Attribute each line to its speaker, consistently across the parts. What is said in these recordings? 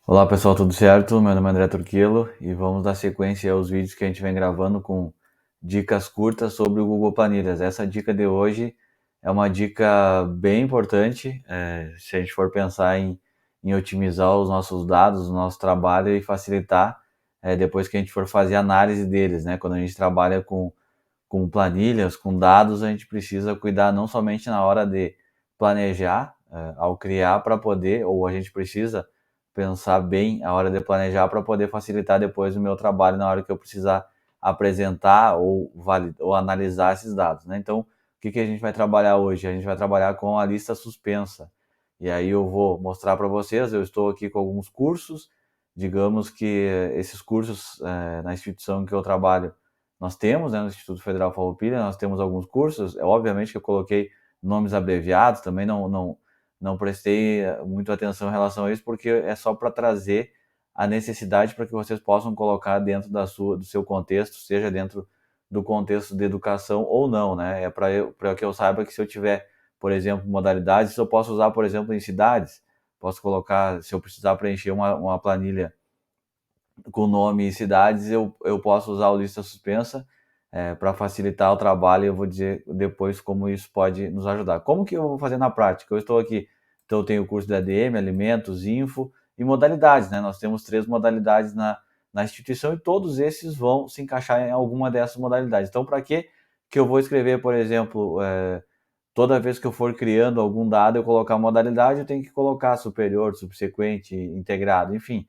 Speaker 1: Olá pessoal, tudo certo? Meu nome é André Turquilo e vamos dar sequência aos vídeos que a gente vem gravando com dicas curtas sobre o Google Planilhas. Essa dica de hoje é uma dica bem importante, se a gente for pensar em otimizar os nossos dados, o nosso trabalho e facilitar depois que a gente for fazer análise deles, né? Quando a gente trabalha com planilhas, com dados, a gente precisa cuidar não somente na hora de planejar, ao criar para poder, ou a gente precisa pensar bem a hora de planejar para poder facilitar depois o meu trabalho na hora que eu precisar apresentar ou analisar esses dados, né? Então, o que a gente vai trabalhar hoje? A gente vai trabalhar com a lista suspensa. E aí eu vou mostrar para vocês, eu estou aqui com alguns cursos, digamos que esses cursos na instituição que eu trabalho nós temos, né, no Instituto Federal Farroupilha, nós temos alguns cursos, obviamente que eu coloquei nomes abreviados, também não prestei muito atenção em relação a isso, porque é só para trazer a necessidade para que vocês possam colocar dentro do seu contexto, seja dentro do contexto de educação ou não, né? É para que eu saiba que se eu tiver, por exemplo, modalidades, eu posso usar, por exemplo, em cidades, posso colocar, se eu precisar preencher uma planilha com nome e cidades, eu posso usar o lista suspensa para facilitar o trabalho e eu vou dizer depois como isso pode nos ajudar. Como que eu vou fazer na prática? Eu estou aqui, então eu tenho o curso de ADM, alimentos, info e modalidades, né? Nós temos 3 modalidades na instituição e todos esses vão se encaixar em alguma dessas modalidades. Então, para que eu vou escrever, por exemplo, toda vez que eu for criando algum dado, eu colocar modalidade, eu tenho que colocar superior, subsequente, integrado, enfim,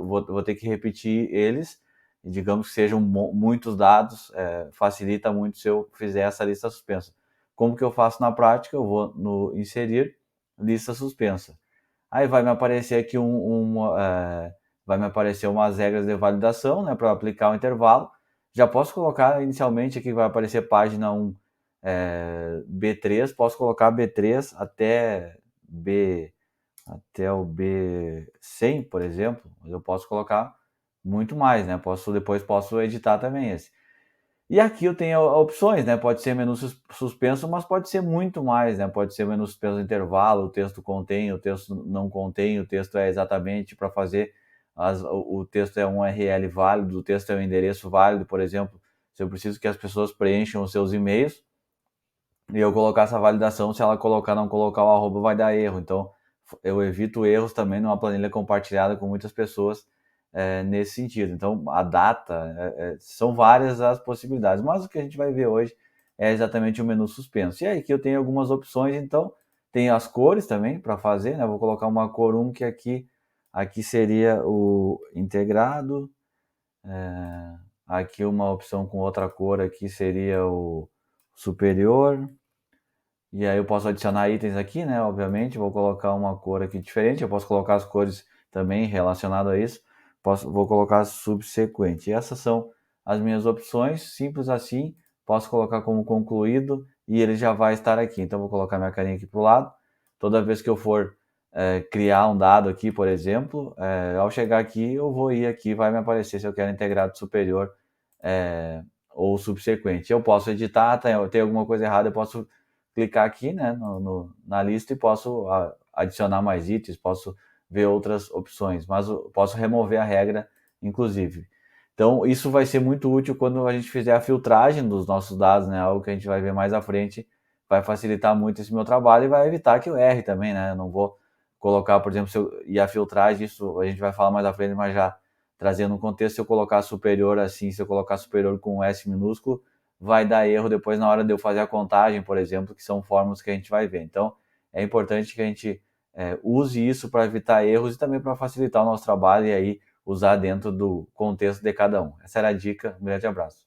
Speaker 1: vou ter que repetir eles, e digamos que sejam muitos dados, facilita muito se eu fizer essa lista suspensa. Como que eu faço na prática? Eu vou no inserir lista suspensa. Aí vai me aparecer aqui vai me aparecer umas regras de validação, né, para aplicar o intervalo. Já posso colocar inicialmente aqui, vai aparecer página 1, B3, posso colocar B3 até o B100, por exemplo, mas eu posso colocar muito mais, né? Depois posso editar também esse. E aqui eu tenho opções, né? Pode ser menu suspenso, mas pode ser muito mais, né? Pode ser menu suspenso intervalo, o texto contém, o texto não contém, o texto é exatamente para fazer o texto é um URL válido, o texto é um endereço válido, por exemplo, se eu preciso que as pessoas preencham os seus e-mails, e eu colocar essa validação, se ela colocar, não colocar o arroba, vai dar erro. Então, eu evito erros também numa planilha compartilhada com muitas pessoas nesse sentido. Então, a data, são várias as possibilidades, mas o que a gente vai ver hoje é exatamente o menu suspenso. E aí, aqui eu tenho algumas opções, então, tem as cores também para fazer, né? Eu vou colocar uma cor 1, que aqui seria o integrado, aqui uma opção com outra cor, aqui seria o superior, e aí eu posso adicionar itens aqui, né? Obviamente, vou colocar uma cor aqui diferente. Eu posso colocar as cores também relacionado a isso. Vou colocar subsequente. E essas são as minhas opções, simples assim. Posso colocar como concluído e ele já vai estar aqui. Então, vou colocar minha carinha aqui para o lado. Toda vez que eu for criar um dado aqui, por exemplo, ao chegar aqui, eu vou ir aqui, vai me aparecer se eu quero integrado superior é, ou subsequente. Eu posso editar, tem alguma coisa errada, eu posso clicar aqui, né, na lista e posso adicionar mais itens, posso ver outras opções, mas posso remover a regra, inclusive. Então, isso vai ser muito útil quando a gente fizer a filtragem dos nossos dados, né, algo que a gente vai ver mais à frente, vai facilitar muito esse meu trabalho e vai evitar que eu erre também, né, eu não vou colocar, por exemplo, e a filtragem, isso a gente vai falar mais à frente, mas já trazendo um contexto, se eu colocar superior assim, se eu colocar superior com um S minúsculo, vai dar erro depois na hora de eu fazer a contagem, por exemplo, que são fórmulas que a gente vai ver. Então, é importante que a gente use isso para evitar erros e também para facilitar o nosso trabalho e aí usar dentro do contexto de cada um. Essa era a dica. Um grande abraço.